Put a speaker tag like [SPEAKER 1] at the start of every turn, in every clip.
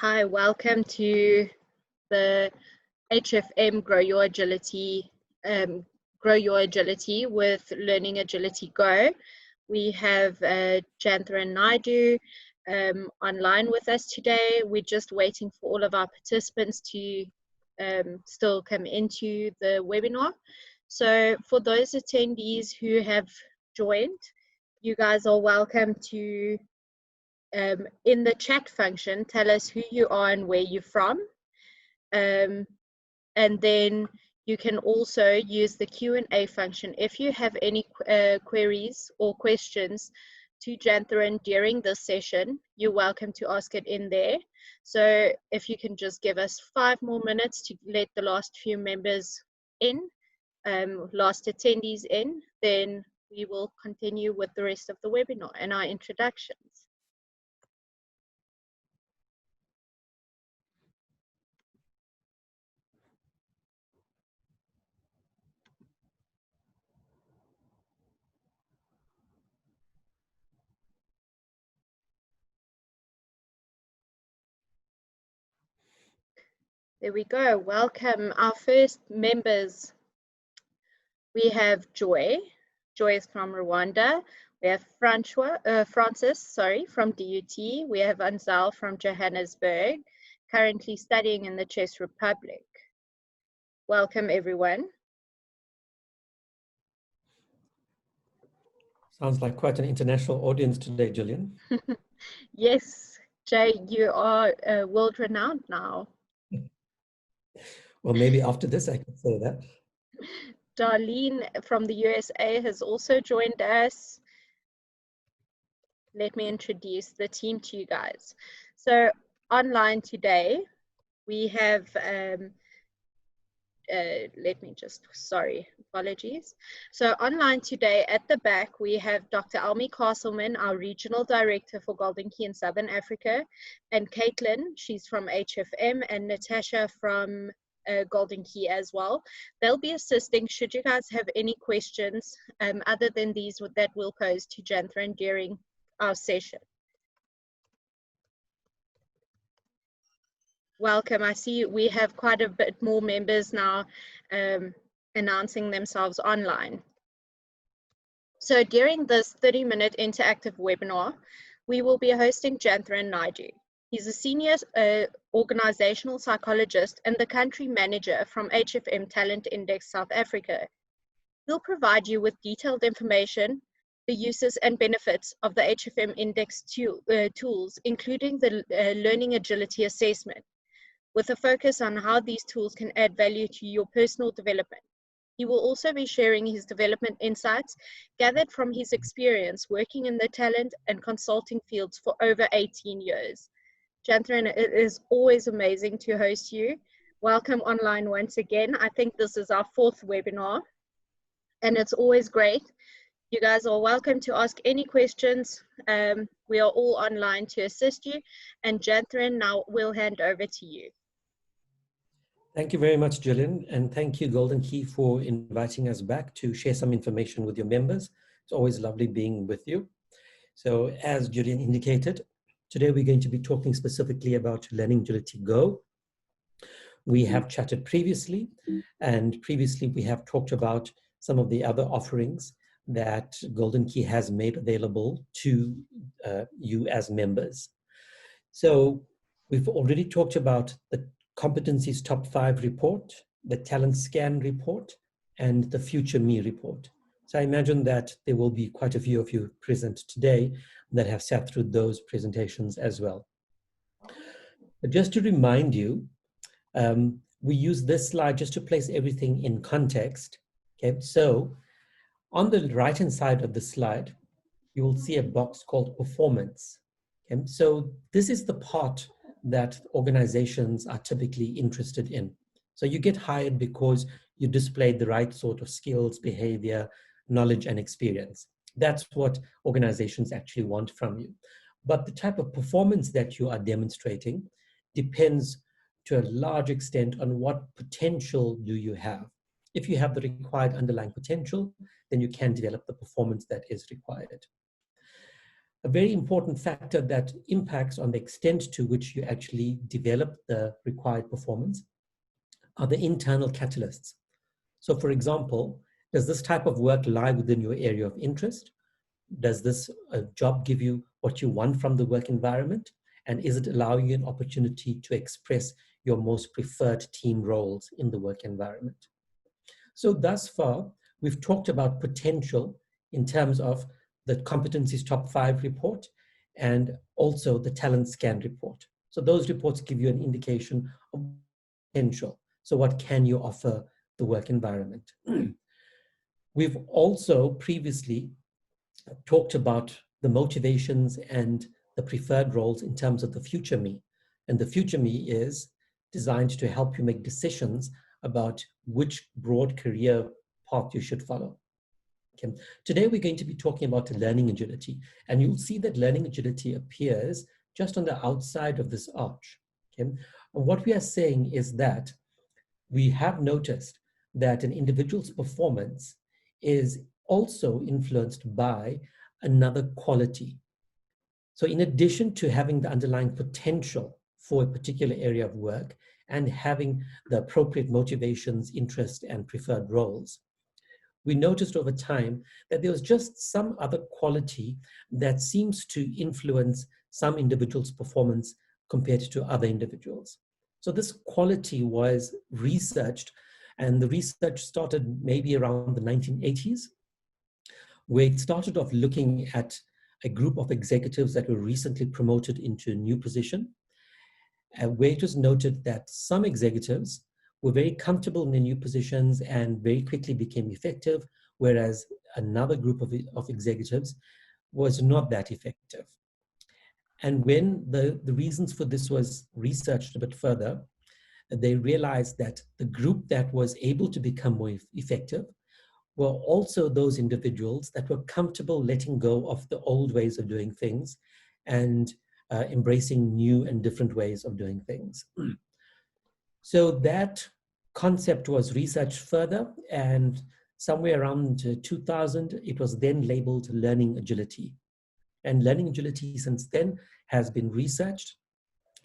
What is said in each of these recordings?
[SPEAKER 1] Hi, welcome to the HFM Grow Your Agility with Learning Agility Go. We have Jantha and Naidu online with us today. We're just waiting for all of our participants to still come into the webinar. So for those attendees who have joined, you guys are welcome to in the chat function, tell us who you are and where you're from. And then you can also use the Q&A function. If you have any queries or questions to Jantha during this session, you're welcome to ask it in there. So if you can just give us 5 more minutes to let the last few members in, last attendees in, then we will continue with the rest of the webinar and our introductions. There we go. Welcome our first members. We have Joy. Joy is from Rwanda. We have Francis from DUT. We have Anzal from Johannesburg, currently studying in the Czech Republic. Welcome, everyone.
[SPEAKER 2] Sounds like quite an international audience today, Gillian.
[SPEAKER 1] Yes, Jay, you are world-renowned now.
[SPEAKER 2] Well, maybe after this I could say that.
[SPEAKER 1] Darlene from the USA has also joined us. Let me introduce the team to you guys. So online today, we have, apologies. So online today at the back, we have Dr. Almi Castleman, our Regional Director for Golden Key in Southern Africa, and Caitlin, she's from HFM, and Natasha from Golden Key as well. They'll be assisting should you guys have any questions other than these that we'll pose to Jantha during our session. Welcome. I see we have quite a bit more members now announcing themselves online. So during this 30-minute interactive webinar, we will be hosting Jantha Naidu. He's a senior organizational psychologist and the country manager from HFM Talent Index South Africa. He'll provide you with detailed information, the uses and benefits of the HFM Index tools, including the Learning Agility Assessment, with a focus on how these tools can add value to your personal development. He will also be sharing his development insights gathered from his experience working in the talent and consulting fields for over 18 years. Jantha, it is always amazing to host you. Welcome online once again. I think this is our 4th webinar, and it's always great. You guys are welcome to ask any questions. We are all online to assist you. And Jantha, now we'll hand over to you.
[SPEAKER 2] Thank you very much, Gillian, and thank you, Golden Key, for inviting us back to share some information with your members. It's always lovely being with you. So as Gillian indicated, today we're going to be talking specifically about Learning Agility Go. We have chatted previously, and previously we have talked about some of the other offerings that Golden Key has made available to you as members. So we've already talked about the Competencies Top 5 report, the Talent Scan report, and the Future Me report. So I imagine that there will be quite a few of you present today that have sat through those presentations as well. But just to remind you, we use this slide just to place everything in context. Okay, so on the right-hand side of the slide, you will see a box called performance. Okay, so this is the part that organizations are typically interested in. So you get hired because you displayed the right sort of skills, behavior, knowledge, and experience. That's what organizations actually want from you. But the type of performance that you are demonstrating depends to a large extent on what potential do you have. If you have the required underlying potential, then you can develop the performance that is required. A very important factor that impacts on the extent to which you actually develop the required performance are the internal catalysts. So for example, does this type of work lie within your area of interest? Does this job give you what you want from the work environment? And is it allowing you an opportunity to express your most preferred team roles in the work environment? So thus far, we've talked about potential in terms of the competencies top 5 report and also the talent scan report. So those reports give you an indication of potential. So what can you offer the work environment? We've also previously talked about the motivations and the preferred roles in terms of the future me. And the future me is designed to help you make decisions about which broad career path you should follow. Okay. Today, we're going to be talking about learning agility, and you'll see that learning agility appears just on the outside of this arch. Okay. And what we are saying is that we have noticed that an individual's performance is also influenced by another quality. So in addition to having the underlying potential for a particular area of work and having the appropriate motivations, interests, and preferred roles, we noticed over time that there was just some other quality that seems to influence some individuals' performance compared to other individuals. So this quality was researched, and the research started maybe around the 1980s, where it started off looking at a group of executives that were recently promoted into a new position, where it was noted that some executives were very comfortable in their new positions and very quickly became effective, whereas another group of executives was not that effective. And when the reasons for this was researched a bit further, they realized that the group that was able to become more effective were also those individuals that were comfortable letting go of the old ways of doing things and embracing new and different ways of doing things. So that concept was researched further, and somewhere around 2000, it was then labeled learning agility. And learning agility since then has been researched,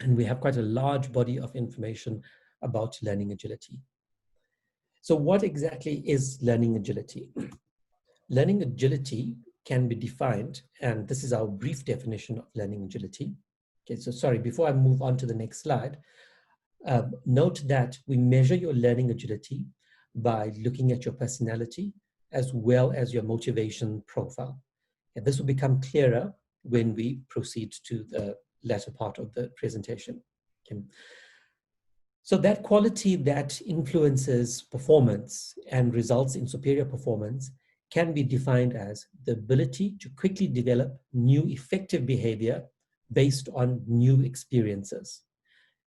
[SPEAKER 2] and we have quite a large body of information about learning agility. So what exactly is learning agility? Learning agility can be defined, and this is our brief definition of learning agility. Okay, so sorry, before I move on to the next slide, note that we measure your learning agility by looking at your personality as well as your motivation profile. And this will become clearer when we proceed to the latter part of the presentation. Okay. So that quality that influences performance and results in superior performance can be defined as the ability to quickly develop new effective behavior based on new experiences.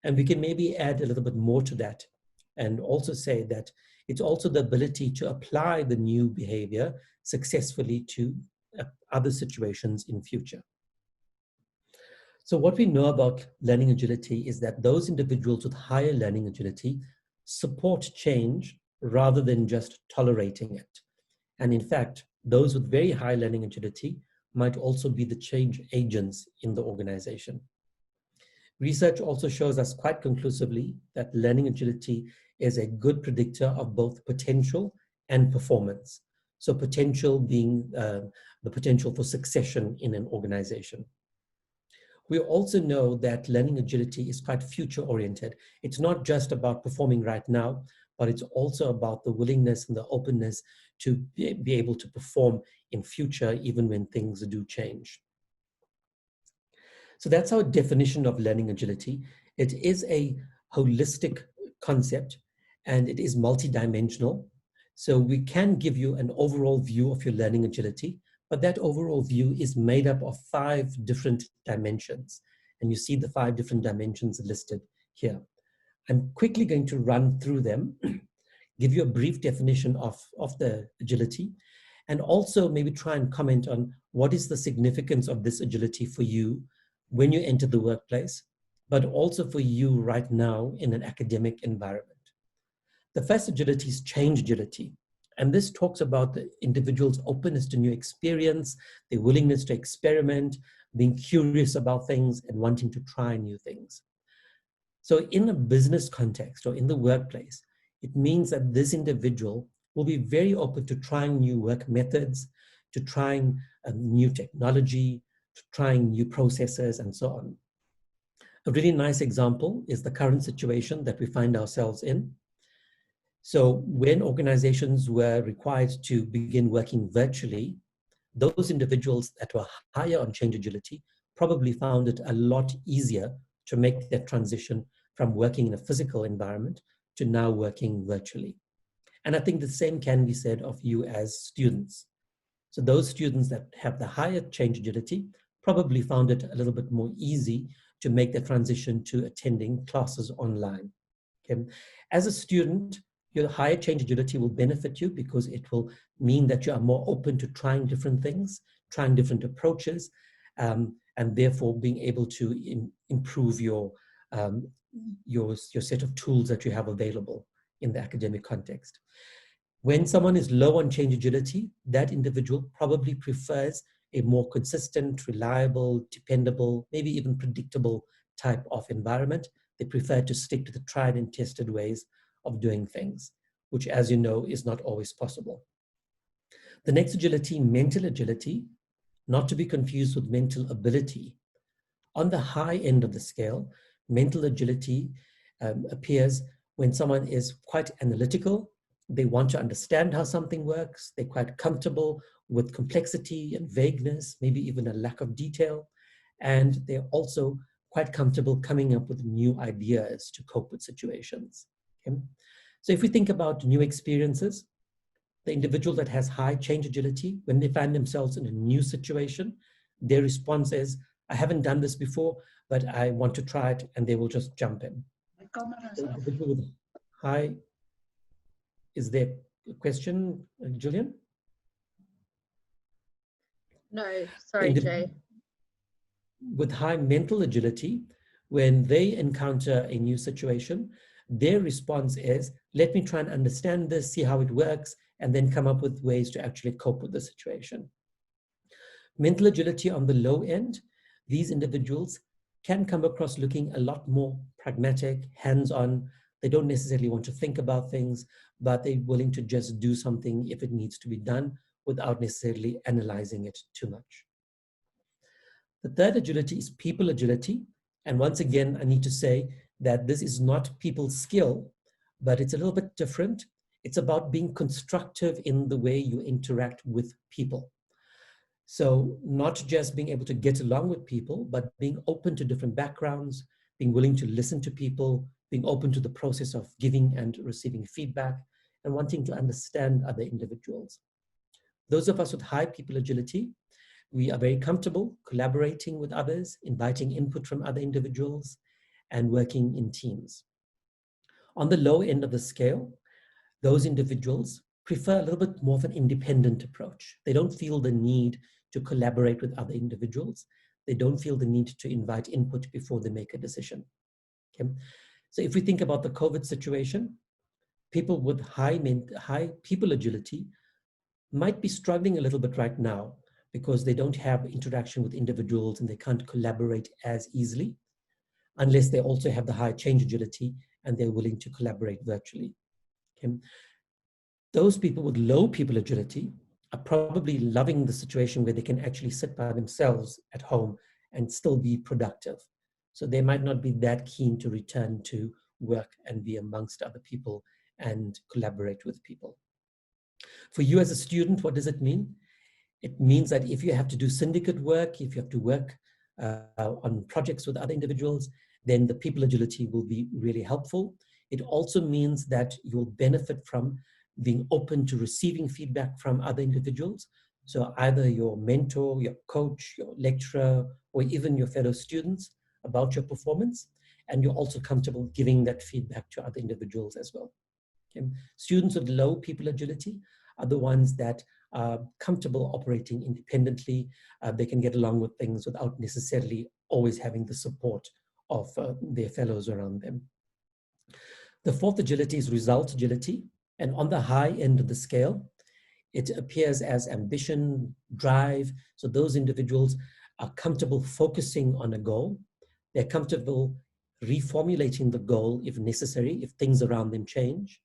[SPEAKER 2] And we can maybe add a little bit more to that and also say that it's also the ability to apply the new behavior successfully to other situations in future. So what we know about learning agility is that those individuals with higher learning agility support change rather than just tolerating it. And in fact, those with very high learning agility might also be the change agents in the organization. Research also shows us quite conclusively that learning agility is a good predictor of both potential and performance. So potential being the potential for succession in an organization. We also know that learning agility is quite future-oriented. It's not just about performing right now, but it's also about the willingness and the openness to be able to perform in future, even when things do change. So that's our definition of learning agility. It is a holistic concept, and it is multidimensional. So we can give you an overall view of your learning agility, but that overall view is made up of 5 different dimensions. And you see the 5 different dimensions listed here. I'm quickly going to run through them, give you a brief definition of the agility, and also maybe try and comment on what is the significance of this agility for you when you enter the workplace, but also for you right now in an academic environment. The first agility is change agility. And this talks about the individual's openness to new experience, their willingness to experiment, being curious about things and wanting to try new things. So in a business context or in the workplace, it means that this individual will be very open to trying new work methods, to trying new technology, to trying new processes and so on. A really nice example is the current situation that we find ourselves in. So when organizations were required to begin working virtually, those individuals that were higher on change agility probably found it a lot easier to make that transition from working in a physical environment to now working virtually. And I think the same can be said of you as students. So those students that have the higher change agility probably found it a little bit more easy to make the transition to attending classes online. Okay. As a student, your higher change agility will benefit you because it will mean that you are more open to trying different things, trying different approaches, and therefore being able to improve your set of tools that you have available in the academic context. When someone is low on change agility, that individual probably prefers a more consistent, reliable, dependable, maybe even predictable type of environment. They prefer to stick to the tried and tested ways of doing things, which, as you know, is not always possible. The next agility, mental agility, not to be confused with mental ability. On the high end of the scale, mental agility appears when someone is quite analytical. They want to understand how something works. They're quite comfortable with complexity and vagueness, maybe even a lack of detail. And they're also quite comfortable coming up with new ideas to cope with situations. Okay? So if we think about new experiences, the individual that has high change agility, when they find themselves in a new situation, their response is, I haven't done this before, but I want to try it, and they will just jump in. The individual with high, is there a question, Julian?
[SPEAKER 1] No, sorry, Jay.
[SPEAKER 2] With high mental agility, when they encounter a new situation, their response is, let me try and understand this, see how it works, and then come up with ways to actually cope with the situation. Mental agility on the low end, these individuals can come across looking a lot more pragmatic, hands-on. They don't necessarily want to think about things, but they're willing to just do something if it needs to be done without necessarily analyzing it too much. The third agility is people agility. And once again, I need to say that this is not people's skill, but it's a little bit different. It's about being constructive in the way you interact with people. So not just being able to get along with people, but being open to different backgrounds, being willing to listen to people, being open to the process of giving and receiving feedback, and wanting to understand other individuals. Those of us with high people agility, we are very comfortable collaborating with others, inviting input from other individuals, and working in teams. On the low end of the scale, those individuals prefer a little bit more of an independent approach. They don't feel the need to collaborate with other individuals. They don't feel the need to invite input before they make a decision. Okay? So if we think about the COVID situation, people with high people agility might be struggling a little bit right now because they don't have interaction with individuals and they can't collaborate as easily unless they also have the high change agility and they're willing to collaborate virtually. Okay? Those people with low people agility are probably loving the situation where they can actually sit by themselves at home and still be productive. So they might not be that keen to return to work and be amongst other people and collaborate with people. For you as a student, what does it mean? It means that if you have to do syndicate work, if you have to work on projects with other individuals, then the people agility will be really helpful. It also means that you'll benefit from being open to receiving feedback from other individuals. So either your mentor, your coach, your lecturer, or even your fellow students about your performance. And you're also comfortable giving that feedback to other individuals as well. Okay. Students with low people agility are the ones that are comfortable operating independently. They can get along with things without necessarily always having the support of their fellows around them. The fourth agility is result agility. And on the high end of the scale, it appears as ambition, drive. So those individuals are comfortable focusing on a goal. They're comfortable reformulating the goal if necessary, if things around them change.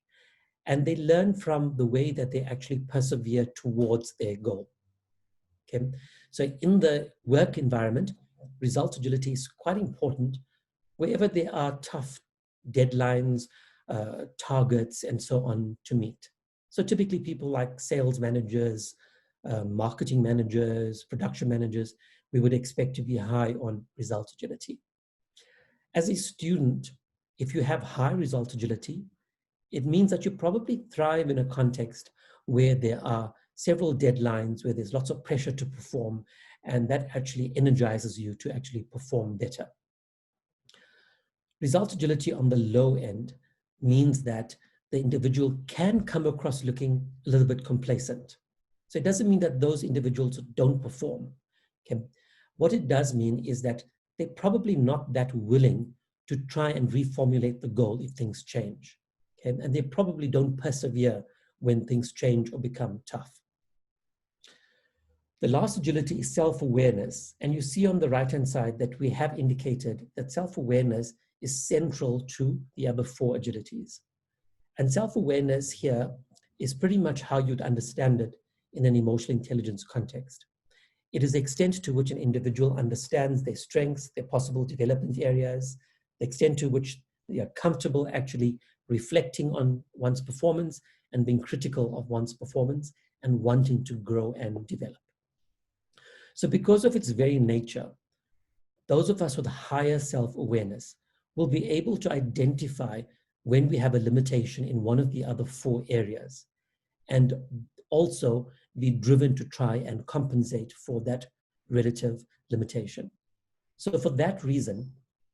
[SPEAKER 2] And they learn from the way that they actually persevere towards their goal. Okay? So in the work environment, result agility is quite important wherever there are tough deadlines, targets, and so on to meet. So typically people like sales managers, marketing managers, production managers, we would expect to be high on result agility. As a student, if you have high result agility, it means that you probably thrive in a context where there are several deadlines, where there's lots of pressure to perform, and that actually energizes you to actually perform better. Result agility on the low end means that the individual can come across looking a little bit complacent. So it doesn't mean that those individuals don't perform. Okay? What it does mean is that they're probably not that willing to try and reformulate the goal if things change. Okay? And they probably don't persevere when things change or become tough. The last agility is self-awareness. And you see on the right-hand side that we have indicated that self-awareness is central to the other four agilities. And self-awareness here is pretty much how you'd understand it in an emotional intelligence context. It is the extent to which an individual understands their strengths, their possible development areas, the extent to which they are comfortable actually reflecting on one's performance and being critical of one's performance and wanting to grow and develop. So because of its very nature, those of us with higher self-awareness will be able to identify when we have a limitation in one of the other four areas and also be driven to try and compensate for that relative limitation. So for that reason,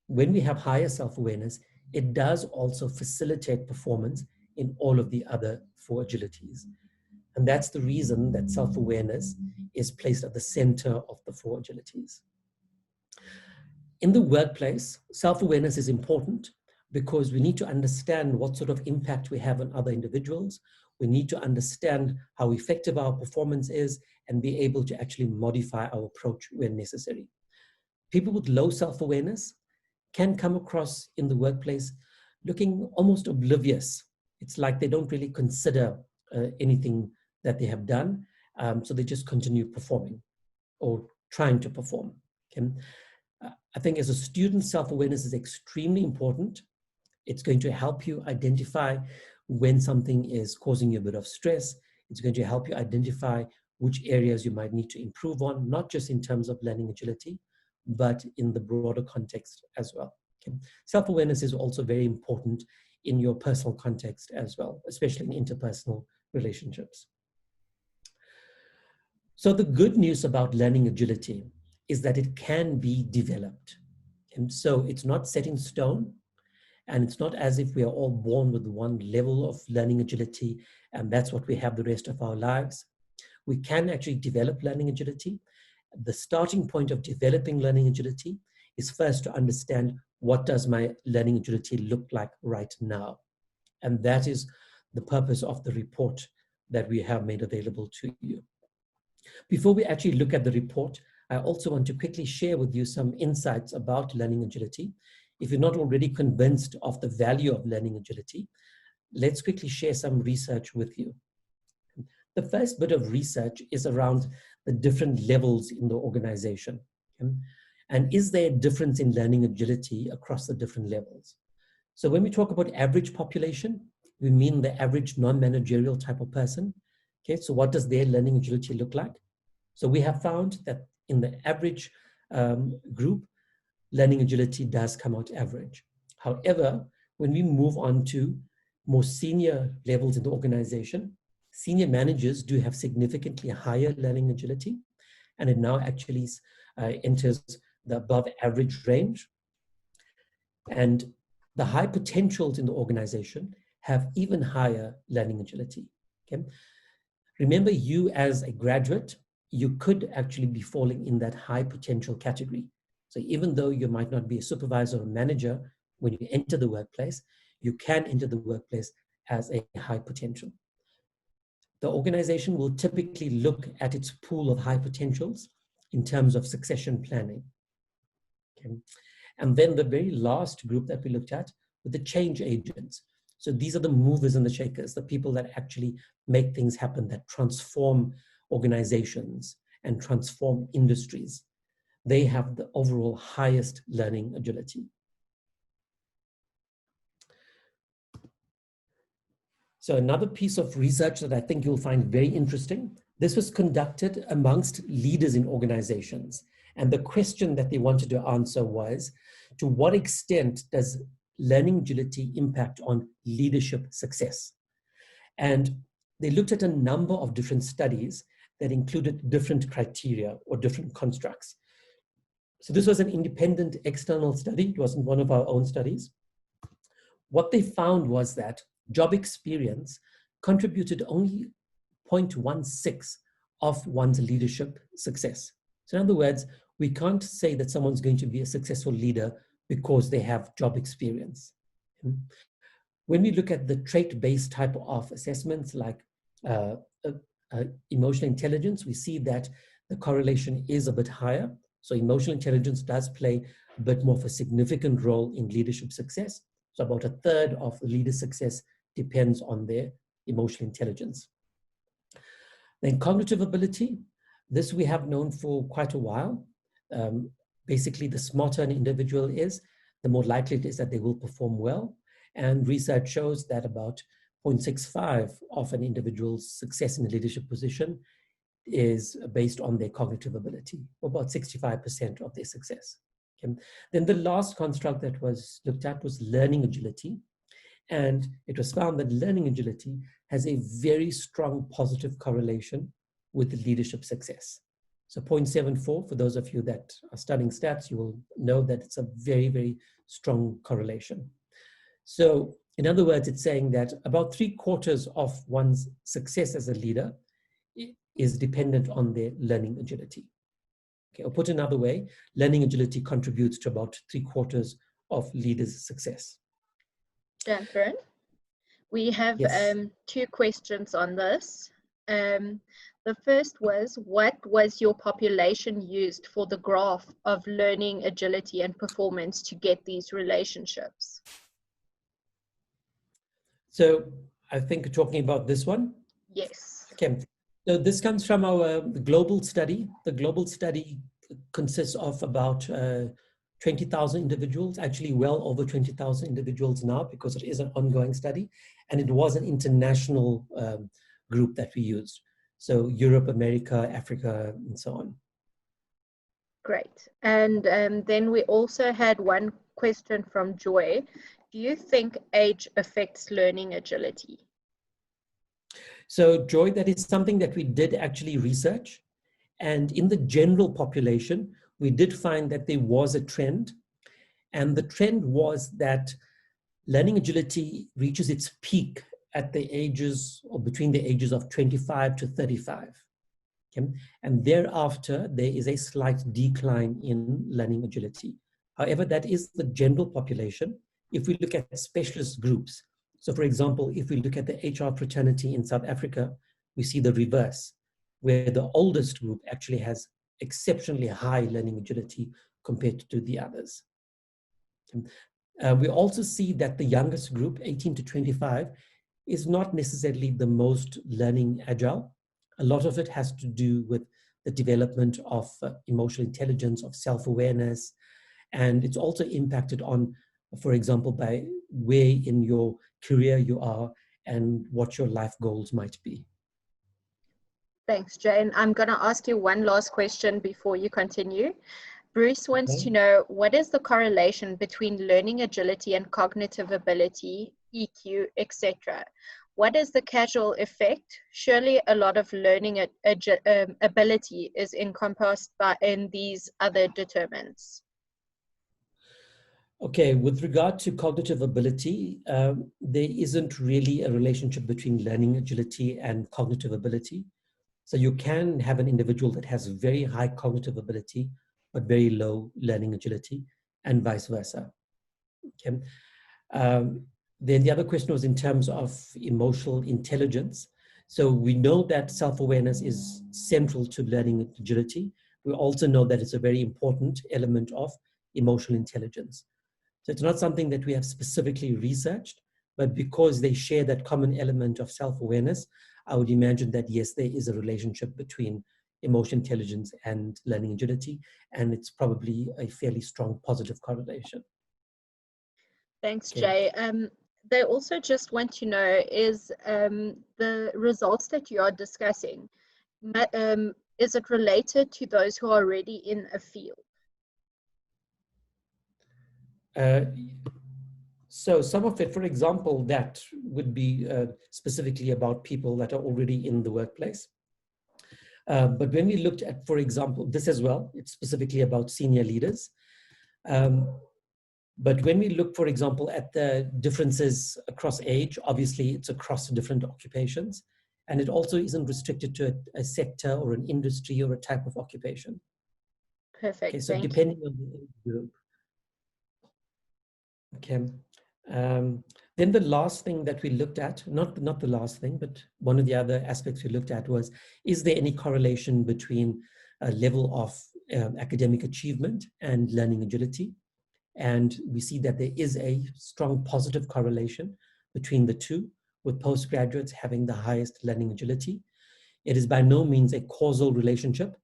[SPEAKER 2] when we have higher self-awareness, it does also facilitate performance in all of the other four agilities. And that's the reason that self-awareness is placed at the center of the four agilities. In the workplace, self-awareness is important because we need to understand what sort of impact we have on other individuals. We need to understand how effective our performance is and be able to actually modify our approach when necessary. People with low self-awareness can come across in the workplace looking almost oblivious. It's like they don't really consider anything that they have done, so they just continue performing or trying to perform. Okay? I think as a student, self-awareness is extremely important. It's going to help you identify when something is causing you a bit of stress. It's going to help you identify which areas you might need to improve on, not just in terms of learning agility, but in the broader context as well. Okay? Self-awareness is also very important in your personal context as well, especially in interpersonal relationships. So the good news about learning agility is that it can be developed. And so it's not set in stone, and it's not as if we are all born with one level of learning agility, and that's what we have the rest of our lives. We can actually develop learning agility. The starting point of developing learning agility is first to understand what does my learning agility look like right now. And that is the purpose of the report that we have made available to you. Before we actually look at the report, I also want to quickly share with you some insights about learning agility. If you're not already convinced of the value of learning agility, let's quickly share some research with you. The first bit of research is around the different levels in the organization. And is there a difference in learning agility across the different levels? So when we talk about average population, we mean the average non-managerial type of person. Okay, so what does their learning agility look like? So we have found that in the average group, learning agility does come out average. However, when we move on to more senior levels in the organization, senior managers do have significantly higher learning agility, and it now actually enters the above average range. And the high potentials in the organization have even higher learning agility. Okay? Remember, you as a graduate, you could actually be falling in that high potential category. So even though you might not be a supervisor or manager when you enter the workplace, you can enter the workplace has a high potential. The organization will typically look at its pool of high potentials in terms of succession planning. Okay. And then the very last group that we looked at were the change agents. So these are the movers and the shakers, the people that actually make things happen, that transform organizations and transform industries. They have the overall highest learning agility. So another piece of research that I think you'll find very interesting, this was conducted amongst leaders in organizations. And the question that they wanted to answer was, to what extent does learning agility impact on leadership success? And they looked at a number of different studies that included different criteria or different constructs. So this was an independent external study. It wasn't one of our own studies. What they found was that job experience contributed only 0.16 of one's leadership success. So in other words, we can't say that someone's going to be a successful leader because they have job experience. When we look at the trait-based type of assessments like emotional intelligence, we see that the correlation is a bit higher. So emotional intelligence does play a bit more of a significant role in leadership success. So about a third of the leader's success depends on their emotional intelligence. Then cognitive ability, this we have known for quite a while. Basically, the smarter an individual is, the more likely it is that they will perform well. And research shows that about 0.65 of an individual's success in a leadership position is based on their cognitive ability, or about 65% of their success. Okay. Then the last construct that was looked at was learning agility. And it was found that learning agility has a very strong positive correlation with leadership success. So 0.74, for those of you that are studying stats, you will know that it's a very, very strong correlation. So in other words, it's saying that about 3/4 of one's success as a leader is dependent on their learning agility. Okay, or put another way, learning agility contributes to about 3/4 of leaders' success.
[SPEAKER 1] Catherine, we have
[SPEAKER 2] Yes.
[SPEAKER 1] 2 questions on this. The first was, what was your population used for the graph of learning agility and performance to get these relationships?
[SPEAKER 2] So I think talking about this one.
[SPEAKER 1] Yes.
[SPEAKER 2] Okay. So this comes from our global study. The global study consists of about 20,000 individuals, actually well over 20,000 individuals now, because it is an ongoing study. And it was an international group that we used. So Europe, America, Africa, and so on.
[SPEAKER 1] Great. And then we also had one question from Joy. Do you think age affects learning agility?
[SPEAKER 2] So Joy, that is something that we did actually research. And in the general population, we did find that there was a trend. And the trend was that learning agility reaches its peak at the ages, or between the ages of 25 to 35. Okay? And thereafter, there is a slight decline in learning agility. However, that is the general population. If we look at specialist groups, so for example, if we look at the HR fraternity in South Africa, we see the reverse, where the oldest group actually has exceptionally high learning agility compared to the others. We also see that the youngest group, 18 to 25, is not necessarily the most learning agile. A lot of it has to do with the development of emotional intelligence, of self-awareness, and it's also impacted on, for example, by where in your career you are and what your life goals might be.
[SPEAKER 1] Thanks, Jane. I'm going to ask you one last question before you continue. Bruce wants to know, what is the correlation between learning agility and cognitive ability, EQ, etc.? What is the causal effect? Surely a lot of learning ability is encompassed in these other determinants.
[SPEAKER 2] Okay, with regard to cognitive ability, there isn't really a relationship between learning agility and cognitive ability. So you can have an individual that has very high cognitive ability, but very low learning agility, and vice versa. Okay. Then the other question was in terms of emotional intelligence. So we know that self-awareness is central to learning agility. We also know that it's a very important element of emotional intelligence. So it's not something that we have specifically researched, but because they share that common element of self-awareness, I would imagine that yes, there is a relationship between emotional intelligence and learning agility, and it's probably a fairly strong positive correlation.
[SPEAKER 1] Thanks,
[SPEAKER 2] Okay.
[SPEAKER 1] Jay. They also just want to know is the results that you are discussing, is it related to those who are already in a field?
[SPEAKER 2] So some of it, for example, that would be specifically about people that are already in the workplace. But when we looked at, for example, this as well, it's specifically about senior leaders. But when we look, for example, at the differences across age, obviously it's across different occupations. And it also isn't restricted to a sector or an industry or a type of occupation.
[SPEAKER 1] Perfect.
[SPEAKER 2] Okay, so
[SPEAKER 1] Thank
[SPEAKER 2] depending on the age group. Okay. Then the last thing that we looked at, not the last thing, but one of the other aspects we looked at was, is there any correlation between a level of academic achievement and learning agility? And we see that there is a strong positive correlation between the two, with postgraduates having the highest learning agility. It is by no means a causal relationship.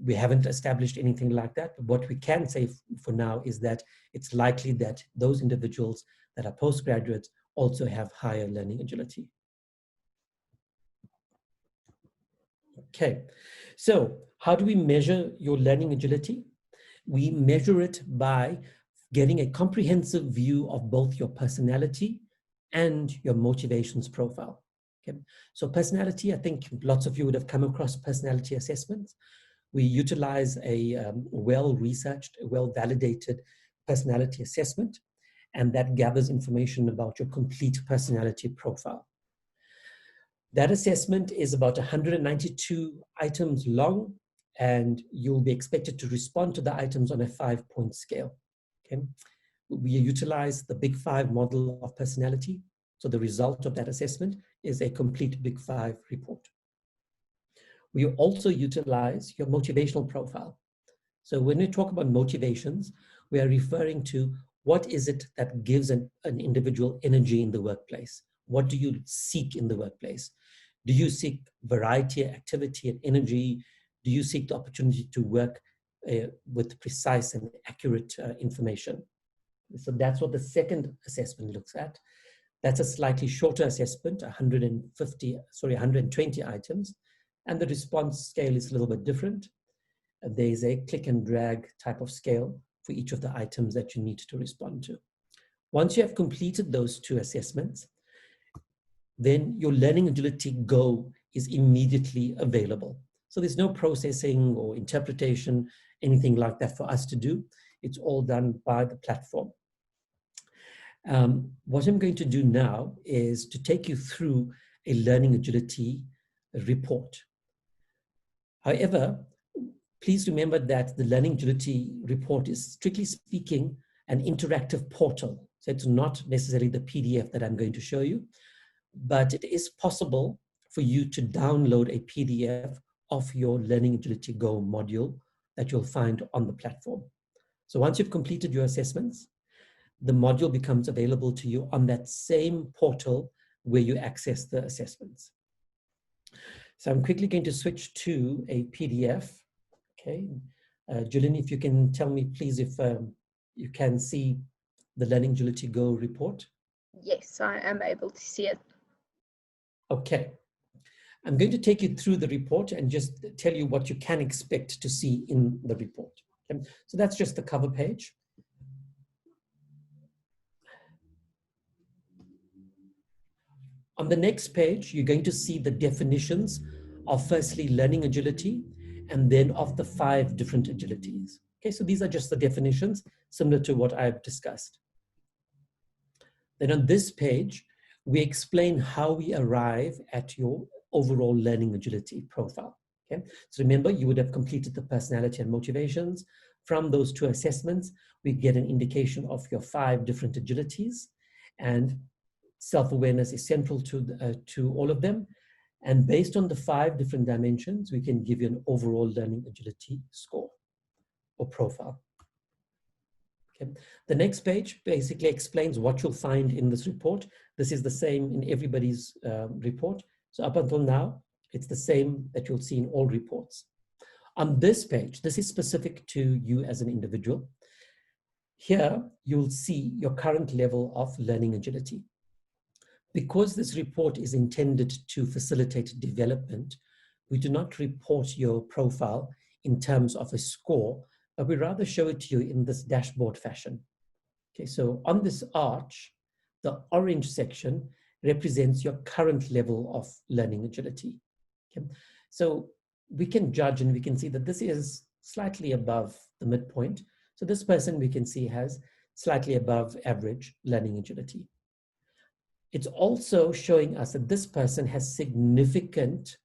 [SPEAKER 2] We haven't established anything like that. But what we can say for now is that it's likely that those individuals that are postgraduates also have higher learning agility. Okay, so how do we measure your learning agility? We measure it by getting a comprehensive view of both your personality and your motivations profile. Okay, so personality, I think lots of you would have come across personality assessments. We utilize a well-researched, well-validated personality assessment, and that gathers information about your complete personality profile. That assessment is about 192 items long, and you'll be expected to respond to the items on a 5-point scale. Okay? We utilize the Big Five model of personality, so the result of that assessment is a complete Big Five report. We also utilize your motivational profile. So when we talk about motivations, we are referring to what is it that gives an individual energy in the workplace? What do you seek in the workplace? Do you seek variety, activity, and energy? Do you seek the opportunity to work with precise and accurate information? So that's what the second assessment looks at. That's a slightly shorter assessment, 120 items. And the response scale is a little bit different. There's a click and drag type of scale for each of the items that you need to respond to. Once you have completed those two assessments, then your Learning Agility Go is immediately available. So there's no processing or interpretation, anything like that for us to do. It's all done by the platform. What I'm going to do now is to take you through a Learning Agility report. However, please remember that the Learning Agility report is, strictly speaking, an interactive portal. So it's not necessarily the PDF that I'm going to show you, but it is possible for you to download a PDF of your Learning Agility Go module that you'll find on the platform. So once you've completed your assessments, the module becomes available to you on that same portal where you access the assessments. So I'm quickly going to switch to a PDF. Okay, Julian, if you can tell me, please, if you can see the Learning Agility Go report.
[SPEAKER 1] Yes, I am able to see it.
[SPEAKER 2] Okay. I'm going to take you through the report and just tell you what you can expect to see in the report. Okay? So that's just the cover page. On the next page, you're going to see the definitions of, firstly, learning agility, and then of the 5 different agilities. Okay, so these are just the definitions, similar to what I've discussed. Then on this page, we explain how we arrive at your overall learning agility profile. Okay, so remember, you would have completed the personality and motivations. From those 2 assessments, we get an indication of your 5 different agilities. and self-awareness is central to all of them. And based on the 5 different dimensions, we can give you an overall learning agility score or profile. Okay. The next page basically explains what you'll find in this report. This is the same in everybody's report. So up until now, it's the same that you'll see in all reports. On this page, this is specific to you as an individual. Here, you'll see your current level of learning agility. Because this report is intended to facilitate development, we do not report your profile in terms of a score, but we rather show it to you in this dashboard fashion. Okay, so on this arch, the orange section represents your current level of learning agility. Okay, so we can judge and we can see that this is slightly above the midpoint. So this person we can see has slightly above average learning agility. It's also showing us that this person has significant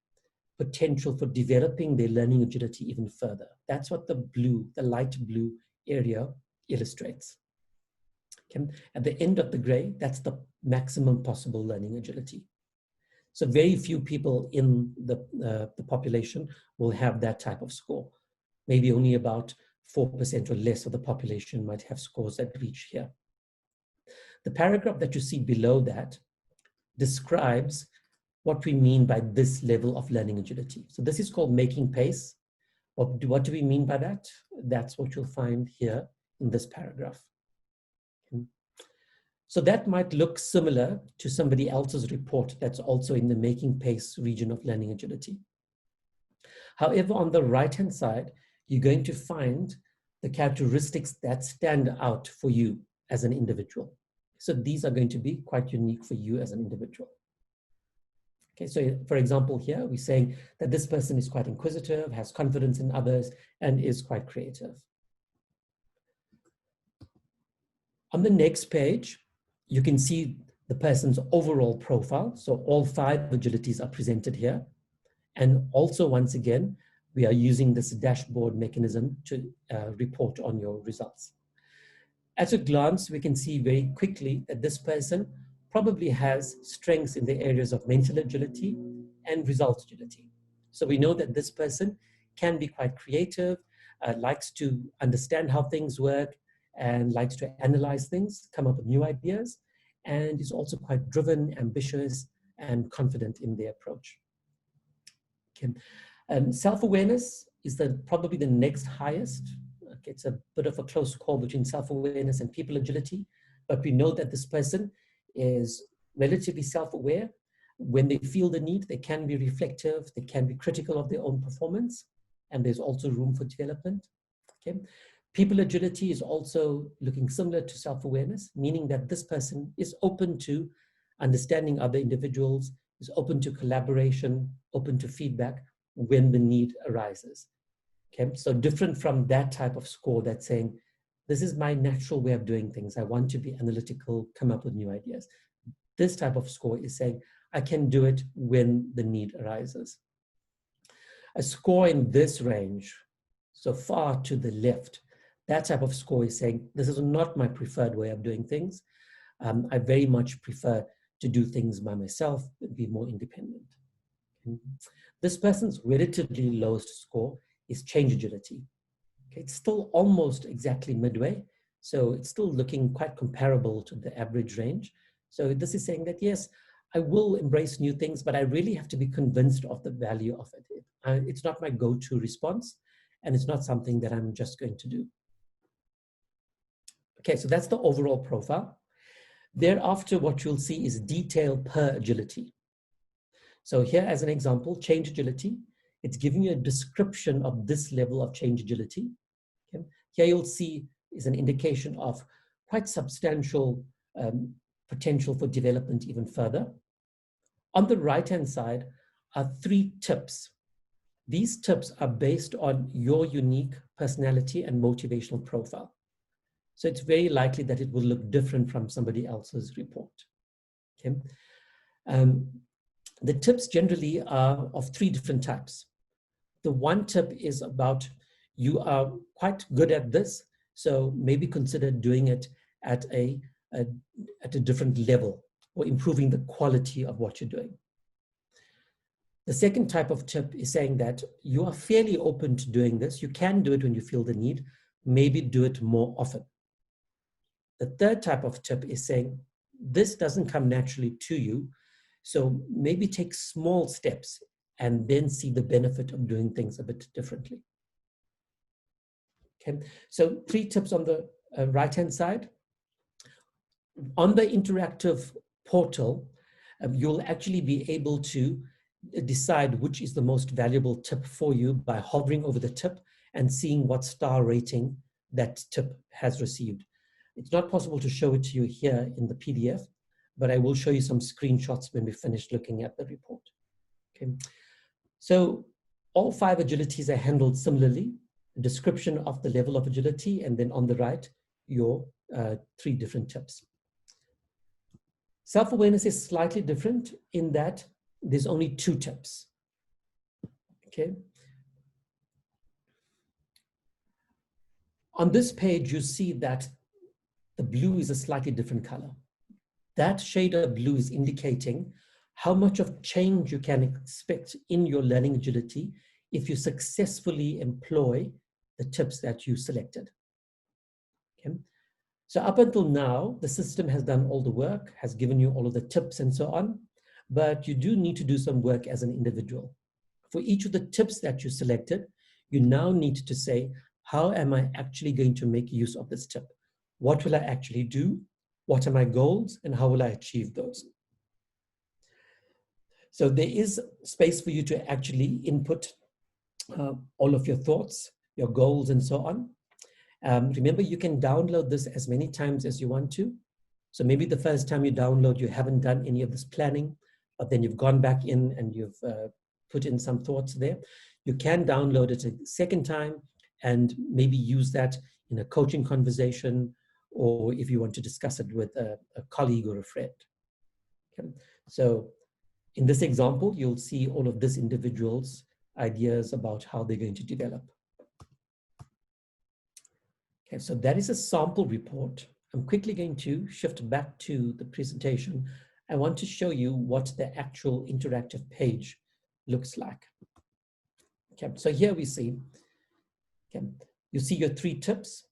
[SPEAKER 2] potential for developing their learning agility even further. That's what the blue, the light blue area illustrates. Okay. At the end of the gray, that's the maximum possible learning agility. So very few people in the population will have that type of score. Maybe only about 4% or less of the population might have scores that reach here. The paragraph that you see below that describes what we mean by this level of learning agility. So this is called making pace. What do we mean by that? That's what you'll find here in this paragraph. Okay. So that might look similar to somebody else's report that's also in the making pace region of learning agility. However, on the right-hand side, you're going to find the characteristics that stand out for you as an individual. So these are going to be quite unique for you as an individual. Okay, so for example, here we're saying that this person is quite inquisitive, has confidence in others, and is quite creative. On the next page, you can see the person's overall profile. So all 5 agilities are presented here. And also, once again, we are using this dashboard mechanism to report on your results. At a glance, we can see very quickly that this person probably has strengths in the areas of mental agility and result agility. So we know that this person can be quite creative, likes to understand how things work, and likes to analyze things, come up with new ideas, and is also quite driven, ambitious, and confident in their approach. Okay. Self-awareness is probably the next highest. Okay, it's a bit of a close call between self-awareness and people agility, but we know that this person is relatively self-aware. When they feel the need, they can be reflective, they can be critical of their own performance, and there's also room for development. Okay. People agility is also looking similar to self-awareness, meaning that this person is open to understanding other individuals, is open to collaboration, open to feedback when the need arises. Okay, so different from that type of score that's saying, this is my natural way of doing things. I want to be analytical, come up with new ideas. This type of score is saying, I can do it when the need arises. A score in this range, so far to the left, that type of score is saying, this is not my preferred way of doing things. I very much prefer to do things by myself and be more independent. Okay. This person's relatively lowest score is change agility. Okay, it's still almost exactly midway, so it's still looking quite comparable to the average range. So this is saying that, yes, I will embrace new things, but I really have to be convinced of the value of it. It's not my go-to response, and it's not something that I'm just going to do. Okay, so that's the overall profile. Thereafter, what you'll see is detail per agility. So here, as an example, change agility, it's giving you a description of this level of change agility. Okay. Here you'll see is an indication of quite substantial potential for development even further. On the right-hand side are 3 tips. These tips are based on your unique personality and motivational profile. So it's very likely that it will look different from somebody else's report. Okay. The tips generally are of 3 different types. The one tip is about you are quite good at this, so maybe consider doing it at a at a different level or improving the quality of what you're doing. The second type of tip is saying that you are fairly open to doing this. You can do it when you feel the need, maybe do it more often. The third type of tip is saying this doesn't come naturally to you, so maybe take small steps and then see the benefit of doing things a bit differently. Okay, so 3 tips on the right-hand side. On the interactive portal, you'll actually be able to decide which is the most valuable tip for you by hovering over the tip and seeing what star rating that tip has received. It's not possible to show it to you here in the PDF, but I will show you some screenshots when we finish looking at the report. Okay. So all 5 agilities are handled similarly, a description of the level of agility, and then on the right, your 3 different tips. Self-awareness is slightly different in that there's only 2 tips. Okay. On this page, you see that the blue is a slightly different color. That shade of blue is indicating how much of change you can expect in your learning agility if you successfully employ the tips that you selected. Okay. So up until now, the system has done all the work, has given you all of the tips and so on, but you do need to do some work as an individual. For each of the tips that you selected, you now need to say, how am I actually going to make use of this tip? What will I actually do? What are my goals and how will I achieve those? So there is space for you to actually input all of your thoughts, your goals and so on. Remember, you can download this as many times as you want to. So maybe the first time you download, you haven't done any of this planning, but then you've gone back in and you've put in some thoughts there. You can download it a second time and maybe use that in a coaching conversation, or if you want to discuss it with a colleague or a friend. Okay. So in this example, you'll see all of this individual's ideas about how they're going to develop. Okay, so that is a sample report. I'm quickly going to shift back to the presentation. I want to show you what the actual interactive page looks like. Okay, so here we see, okay, you see your 3 tips,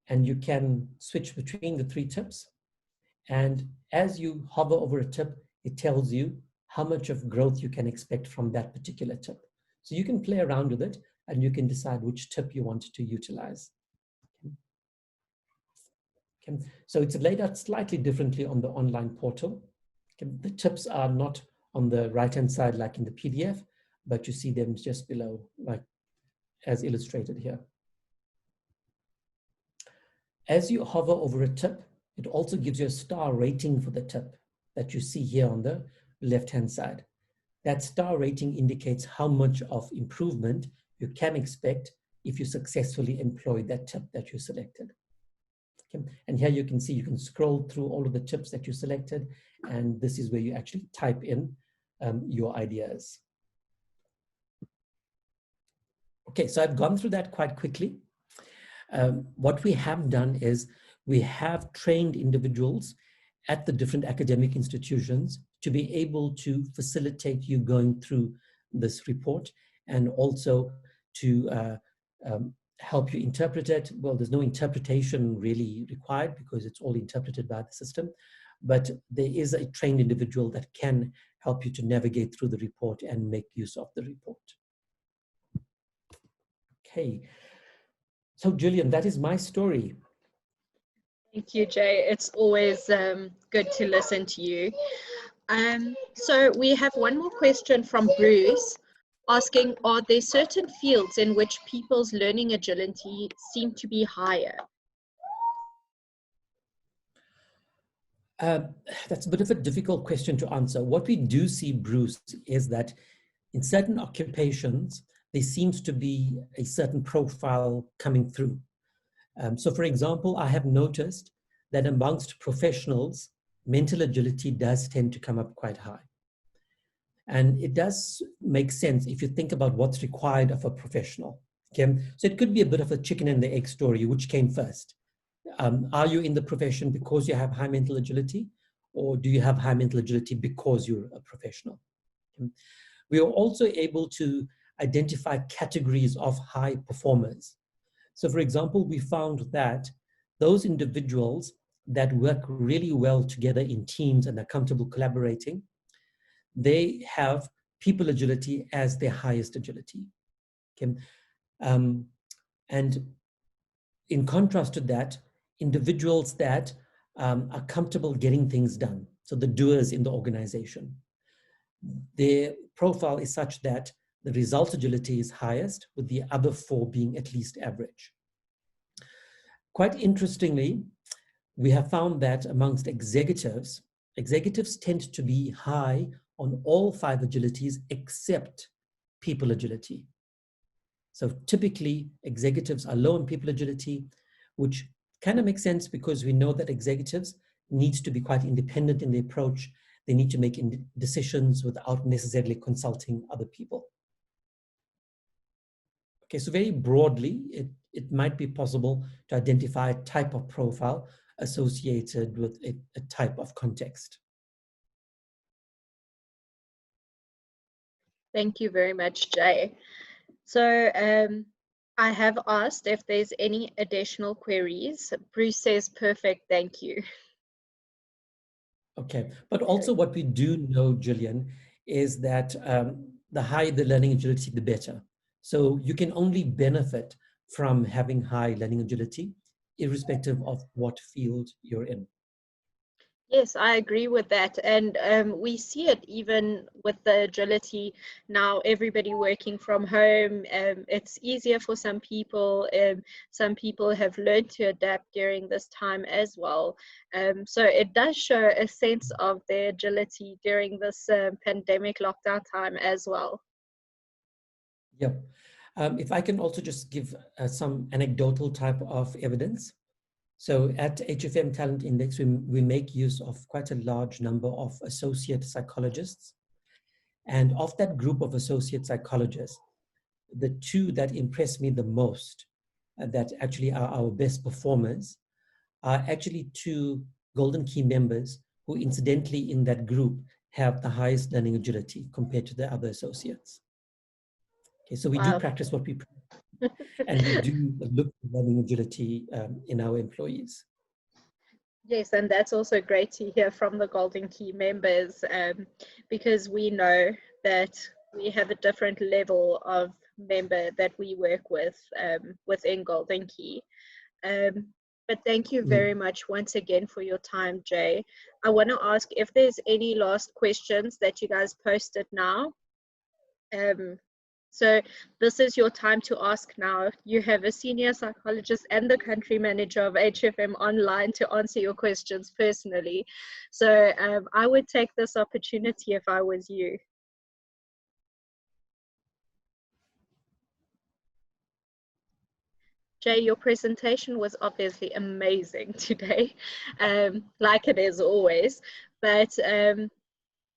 [SPEAKER 2] and you can switch between the 3 tips. And as you hover over a tip, it tells you how much of growth you can expect from that particular tip. So you can play around with it and you can decide which tip you want to utilize. Okay. So it's laid out slightly differently on the online portal. Okay. The tips are not on the right-hand side like in the PDF, but you see them just below, like as illustrated here. As you hover over a tip, it also gives you a star rating for the tip that you see here on the left-hand side. That star rating indicates how much of improvement you can expect if you successfully employ that tip that you selected. Okay. And here you can see, you can scroll through all of the tips that you selected, and this is where you actually type in your ideas. Okay, so I've gone through that quite quickly. What we have done is we have trained individuals at the different academic institutions to be able to facilitate you going through this report, and also to help you interpret it. Well, there's no interpretation really required because it's all interpreted by the system, but there is a trained individual that can help you to navigate through the report and make use of the report. Okay. So Julian, that is my story.
[SPEAKER 1] Thank you, Jay. It's always good to listen to you. So we have one more question from Bruce asking, are there certain fields in which people's learning agility seem to be higher?
[SPEAKER 2] That's a bit of a difficult question to answer. What we do see, Bruce, is that in certain occupations, there seems to be a certain profile coming through. So for example, I have noticed that amongst professionals, mental agility does tend to come up quite high. And it does make sense if you think about what's required of a professional. Okay? So it could be a bit of a chicken and the egg story, which came first. Are you in the profession because you have high mental agility, or do you have high mental agility because you're a professional? We are also able to identify categories of high performers. So for example, we found that those individuals that work really well together in teams and are comfortable collaborating, they have people agility as their highest agility. Okay? And in contrast to that, individuals that are comfortable getting things done, so the doers in the organization, their profile is such that the result agility is highest, with the other four being at least average. Quite interestingly, we have found that amongst executives, executives tend to be high on all five agilities except people agility. So typically, executives are low on people agility, which kind of makes sense because we know that executives need to be quite independent in their approach. They need to make decisions without necessarily consulting other people. Okay, so very broadly, it might be possible to identify a type of profile associated with a type of context.
[SPEAKER 1] Thank you very much, Jay. So I have asked if there's any additional queries. Bruce says, perfect, thank you.
[SPEAKER 2] Okay, but also what we do know, Gillian, is that the higher the learning agility, the better. So you can only benefit from having high learning agility, irrespective of what field you're in.
[SPEAKER 1] Yes, I agree with that. And we see it even with the agility now, everybody working from home. It's easier for some people. Some people have learned to adapt during this time as well. So it does show a sense of their agility during this pandemic lockdown time as well.
[SPEAKER 2] Yep. If I can also just give some anecdotal type of evidence. So at HFM Talent Index, we make use of quite a large number of associate psychologists. And of that group of associate psychologists, the two that impress me the most, that actually are our best performers, are actually two Golden Key members who incidentally in that group have the highest learning agility compared to the other associates. Okay, so we do practice what we practice, and we do look for learning agility in our employees.
[SPEAKER 1] Yes, and that's also great to hear from the Golden Key members, because we know that we have a different level of member that we work with within Golden Key. But thank you very much once again for your time, Jay. I want to ask if there's any last questions that you guys posted now. So this is your time to ask now. You have a senior psychologist and the country manager of HFM online to answer your questions personally. So I would take this opportunity if I was you. Jay, your presentation was obviously amazing today, like it is always. But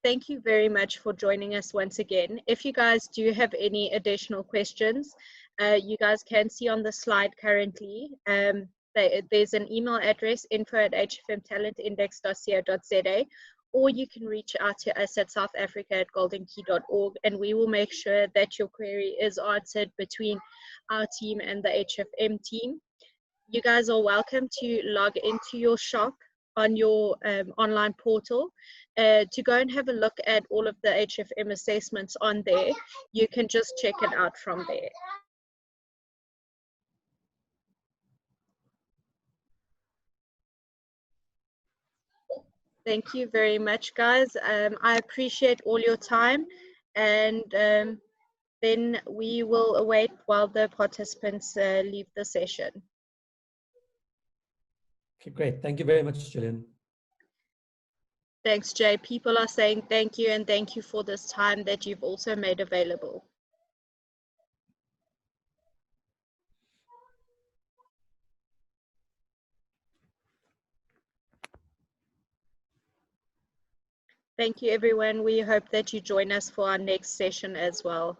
[SPEAKER 1] thank you very much for joining us once again. If you guys do have any additional questions, you guys can see on the slide currently, there's an email address, info@hfmtalentindex.co.za, or you can reach out to us at southafrica@goldenkey.org, and we will make sure that your query is answered between our team and the HFM team. You guys are welcome to log into your shop on your online portal to go and have a look at all of the HFM assessments on there. You can just check it out from there. Thank you very much, guys. I appreciate all your time, and then we will await while the participants leave the session.
[SPEAKER 2] Okay, great. Thank you very much, Gillian.
[SPEAKER 1] Thanks, Jay. People are saying thank you, and thank you for this time that you've also made available. Thank you, everyone. We hope that you join us for our next session as well.